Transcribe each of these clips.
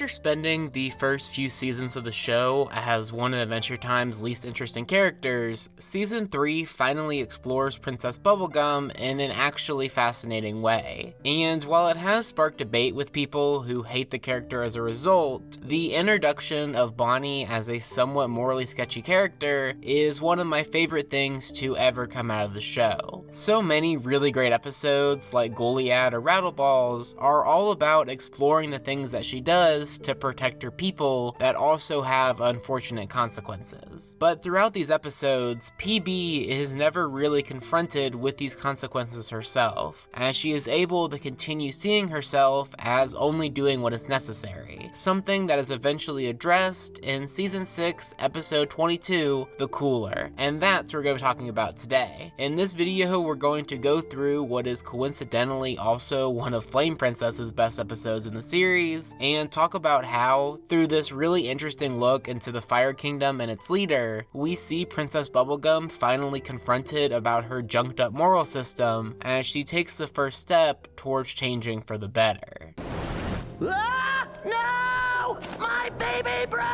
After spending the first few seasons of the show as one of Adventure Time's least interesting characters, Season 3 finally explores Princess Bubblegum in an actually fascinating way. And while it has sparked debate with people who hate the character as a result, the introduction of Bonnie as a somewhat morally sketchy character is one of my favorite things to ever come out of the show. So many really great episodes, like Goliad or Rattleballs, are all about exploring the things that she does to protect her people that also have unfortunate consequences. But throughout these episodes, PB is never really confronted with these consequences herself, as she is able to continue seeing herself as only doing what is necessary, something that is eventually addressed in Season 6, Episode 22, The Cooler, and that's what we're going to be talking about today. In this video, we're going to go through what is coincidentally also one of Flame Princess's best episodes in the series, and talk about how, through this really interesting look into the Fire Kingdom and its leader, we see Princess Bubblegum finally confronted about her junked up moral system as she takes the first step towards changing for the better. Ah! No! My baby bro!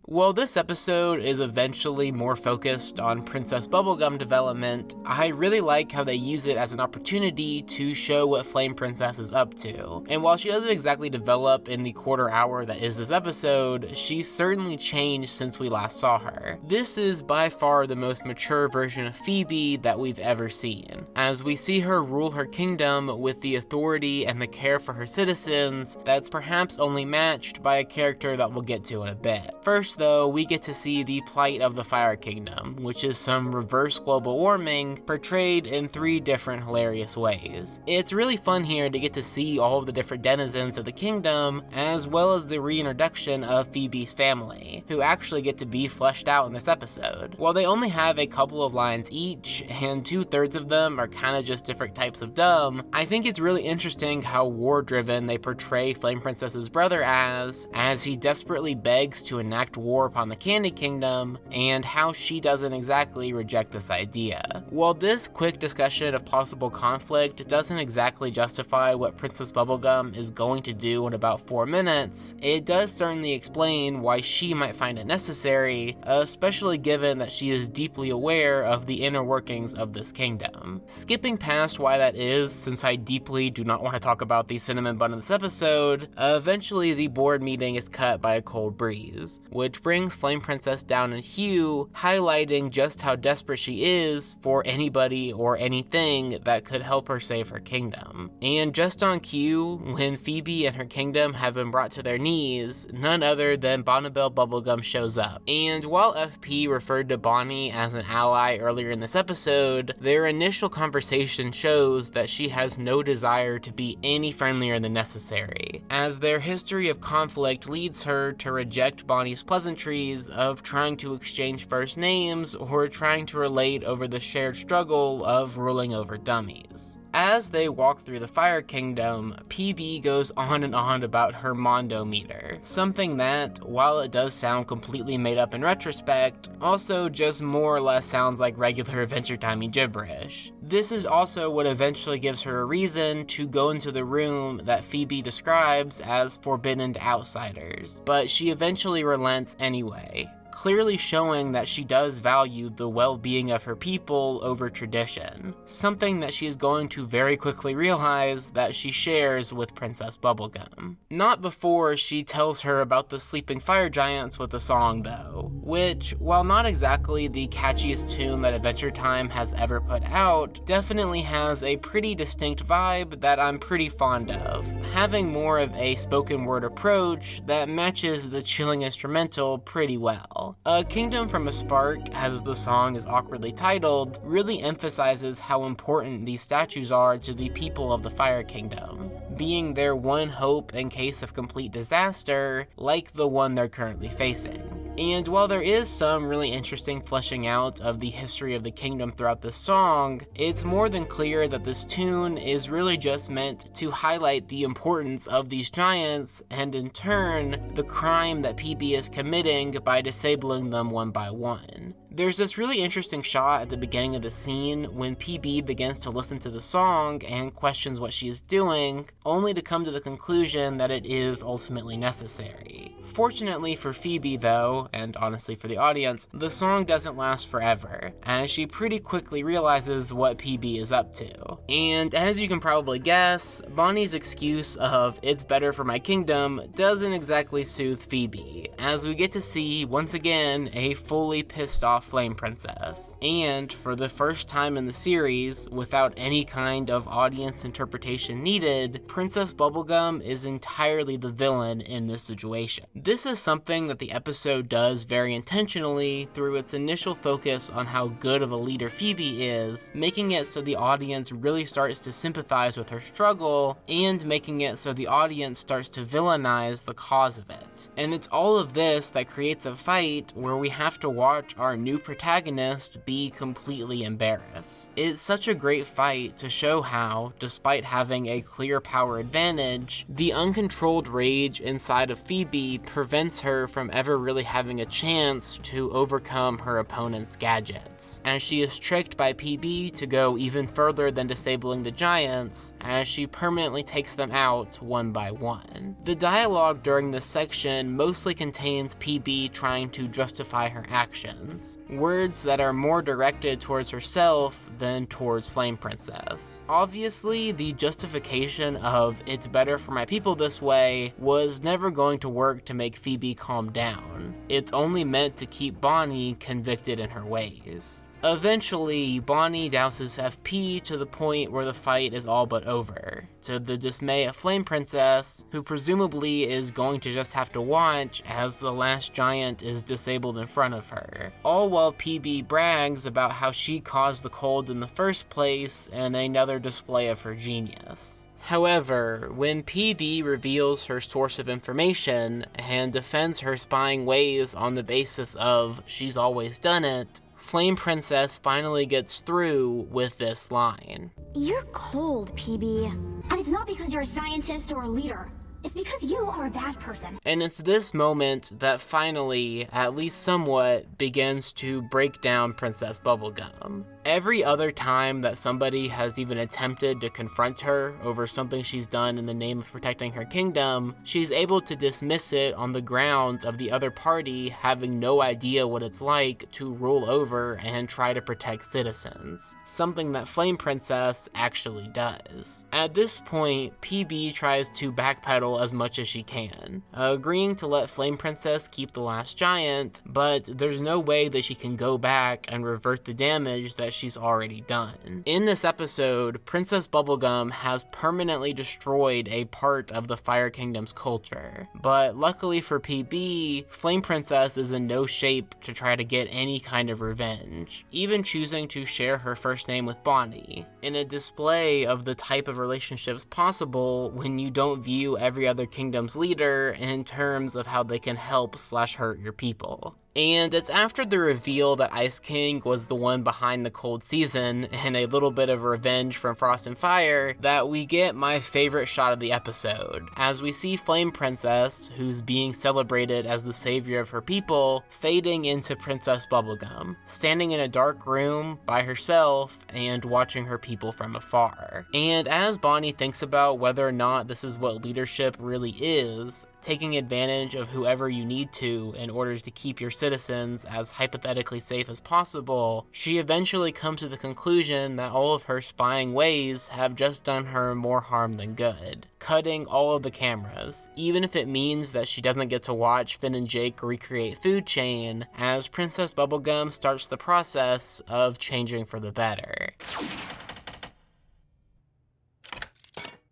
While this episode is eventually more focused on Princess Bubblegum development, I really like how they use it as an opportunity to show what Flame Princess is up to. And while she doesn't exactly develop in the quarter hour that is this episode, she's certainly changed since we last saw her. This is by far the most mature version of Phoebe that we've ever seen, as we see her rule her kingdom with the authority and the care for her citizens that's perhaps only matched by a character that we'll get to in a bit. First though, we get to see the plight of the Fire Kingdom, which is some reverse global warming portrayed in 3 different hilarious ways. It's really fun here to get to see all of the different denizens of the kingdom, as well as the reintroduction of Phoebe's family, who actually get to be fleshed out in this episode. While they only have a couple of lines each, and 2/3 of them are kinda just different types of dumb, I think it's really interesting how war-driven they portray Flame Princess's brother as he desperately begs to enact war upon the Candy Kingdom, and how she doesn't exactly reject this idea. While this quick discussion of possible conflict doesn't exactly justify what Princess Bubblegum is going to do in about 4 minutes, it does certainly explain why she might find it necessary, especially given that she is deeply aware of the inner workings of this kingdom. Skipping past why that is, since I deeply do not want to talk about the cinnamon bun in this episode, eventually the board meeting is cut by a cold breeze, which brings Flame Princess down in hue, highlighting just how desperate she is for anybody or anything that could help her save her kingdom. And just on cue, when Phoebe and her kingdom have been brought to their knees, none other than Bonnibel Bubblegum shows up. And while FP referred to Bonnie as an ally earlier in this episode, their initial conversation shows that she has no desire to be any friendlier than necessary, as their history of conflict leads her to reject Bonnie's pleasantries of trying to exchange first names or trying to relate over the shared struggle of ruling over dummies. As they walk through the Fire Kingdom, PB goes on and on about her Mondo meter, something that, while it does sound completely made up in retrospect, also just more or less sounds like regular Adventure Time gibberish. This is also what eventually gives her a reason to go into the room that Phoebe describes as forbidden to outsiders, but she eventually relents anyway, clearly showing that she does value the well-being of her people over tradition, something that she is going to very quickly realize that she shares with Princess Bubblegum. Not before she tells her about the sleeping fire giants with a song though, which, while not exactly the catchiest tune that Adventure Time has ever put out, definitely has a pretty distinct vibe that I'm pretty fond of, having more of a spoken word approach that matches the chilling instrumental pretty well. A Kingdom from a Spark, as the song is awkwardly titled, really emphasizes how important these statues are to the people of the Fire Kingdom, being their one hope in case of complete disaster, like the one they're currently facing. And while there is some really interesting fleshing out of the history of the kingdom throughout this song, it's more than clear that this tune is really just meant to highlight the importance of these giants, and in turn, the crime that PB is committing by disabling them one by one. There's this really interesting shot at the beginning of the scene when PB begins to listen to the song and questions what she is doing, only to come to the conclusion that it is ultimately necessary. Fortunately for Phoebe though, and honestly for the audience, the song doesn't last forever, as she pretty quickly realizes what PB is up to. And as you can probably guess, Bonnie's excuse of "it's better for my kingdom" doesn't exactly soothe Phoebe, as we get to see, once again, a fully pissed off Flame Princess. And for the first time in the series, without any kind of audience interpretation needed, Princess Bubblegum is entirely the villain in this situation. This is something that the episode does very intentionally through its initial focus on how good of a leader Phoebe is, making it so the audience really starts to sympathize with her struggle, and making it so the audience starts to villainize the cause of it. And it's all of this that creates a fight where we have to watch our new protagonist be completely embarrassed. It's such a great fight to show how, despite having a clear power advantage, the uncontrolled rage inside of Phoebe prevents her from ever really having a chance to overcome her opponent's gadgets, as she is tricked by PB to go even further than disabling the giants, as she permanently takes them out one by one. The dialogue during this section mostly contains PB trying to justify her actions, words that are more directed towards herself than towards Flame Princess. Obviously, the justification of "it's better for my people this way" was never going to work to make Phoebe calm down. It's only meant to keep Bonnie convicted in her ways. Eventually, Bonnie douses FP to the point where the fight is all but over, to the dismay of Flame Princess, who presumably is going to just have to watch as the last giant is disabled in front of her. All while PB brags about how she caused the cold in the first place, and another display of her genius. However, when PB reveals her source of information and defends her spying ways on the basis of "she's always done it," Flame Princess finally gets through with this line. "You're cold, PB. And it's not because you're a scientist or a leader. It's because you are a bad person." And it's this moment that finally, at least somewhat, begins to break down Princess Bubblegum. Every other time that somebody has even attempted to confront her over something she's done in the name of protecting her kingdom, she's able to dismiss it on the grounds of the other party having no idea what it's like to rule over and try to protect citizens, something that Flame Princess actually does. At this point, PB tries to backpedal as much as she can, agreeing to let Flame Princess keep the last giant, but there's no way that she can go back and revert the damage that she's already done. In this episode, Princess Bubblegum has permanently destroyed a part of the Fire Kingdom's culture, but luckily for PB, Flame Princess is in no shape to try to get any kind of revenge, even choosing to share her first name with Bonnie, in a display of the type of relationships possible when you don't view every other kingdom's leader in terms of how they can help/hurt your people. And it's after the reveal that Ice King was the one behind the cold season and a little bit of revenge from Frost and Fire that we get my favorite shot of the episode, as we see Flame Princess, who's being celebrated as the savior of her people, fading into Princess Bubblegum, standing in a dark room by herself and watching her people from afar. And as Bonnie thinks about whether or not this is what leadership really is, taking advantage of whoever you need to in order to keep your citizens as hypothetically safe as possible, she eventually comes to the conclusion that all of her spying ways have just done her more harm than good, cutting all of the cameras, even if it means that she doesn't get to watch Finn and Jake recreate Food Chain, as Princess Bubblegum starts the process of changing for the better.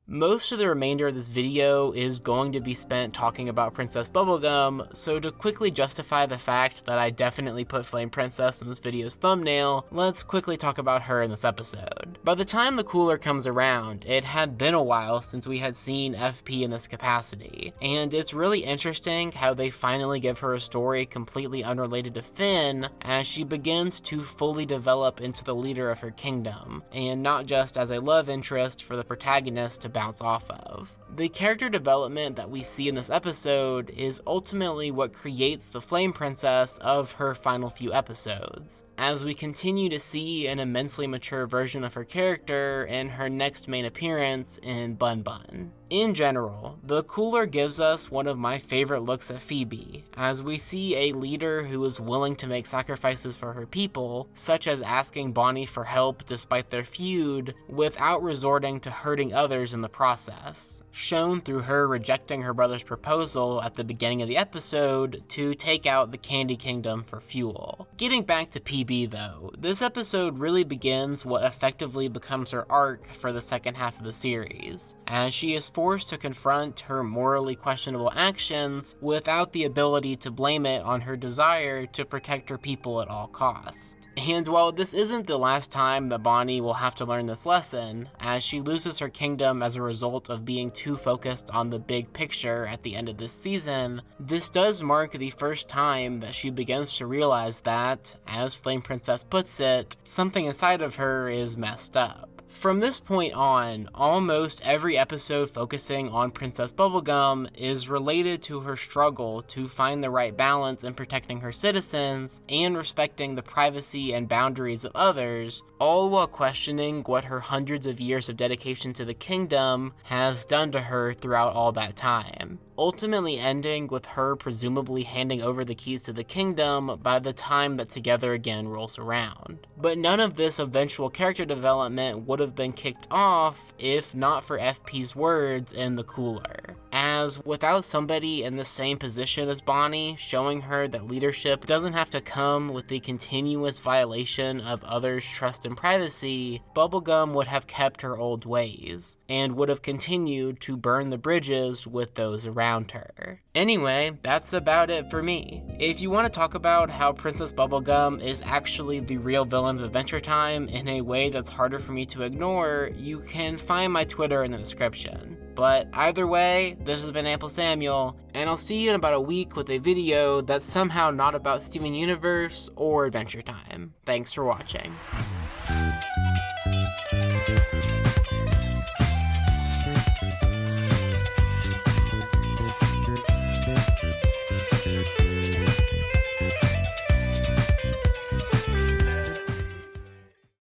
Most of the remainder of this video is going to be spent talking about Princess Bubblegum, so to quickly justify the fact that I definitely put Flame Princess in this video's thumbnail, let's quickly talk about her in this episode. By the time the cooler comes around, it had been a while since we had seen FP in this capacity, and it's really interesting how they finally give her a story completely unrelated to Finn as she begins to fully develop into the leader of her kingdom, and not just as a love interest for the protagonist to bounce off of. The character development that we see in this episode is ultimately what creates the Flame Princess of her final few episodes, as we continue to see an immensely mature version of her character in her next main appearance in Bun Bun. In general, the cooler gives us one of my favorite looks at Phoebe, as we see a leader who is willing to make sacrifices for her people, such as asking Bonnie for help despite their feud, without resorting to hurting others in the process, shown through her rejecting her brother's proposal at the beginning of the episode to take out the Candy Kingdom for fuel. Getting back to PB though, this episode really begins what effectively becomes her arc for the second half of the series, as she is forced to confront her morally questionable actions without the ability to blame it on her desire to protect her people at all costs. And while this isn't the last time that Bonnie will have to learn this lesson, as she loses her kingdom as a result of being too focused on the big picture at the end of this season, this does mark the first time that she begins to realize that, as Flame Princess puts it, something inside of her is messed up. From this point on, almost every episode focusing on Princess Bubblegum is related to her struggle to find the right balance in protecting her citizens and respecting the privacy and boundaries of others, all while questioning what her hundreds of years of dedication to the kingdom has done to her throughout all that time, ultimately ending with her presumably handing over the keys to the kingdom by the time that Together Again rolls around. But none of this eventual character development would have been kicked off if not for FP's words in the cooler, as without somebody in the same position as Bonnie showing her that leadership doesn't have to come with the continuous violation of others' trust and privacy, Bubblegum would have kept her old ways, and would have continued to burn the bridges with those around her. Anyway, that's about it for me. If you want to talk about how Princess Bubblegum is actually the real villain of Adventure Time in a way that's harder for me to ignore, you can find my Twitter in the description. But either way, this has been AmpleSamuel, and I'll see you in about a week with a video that's somehow not about Steven Universe or Adventure Time. Thanks for watching.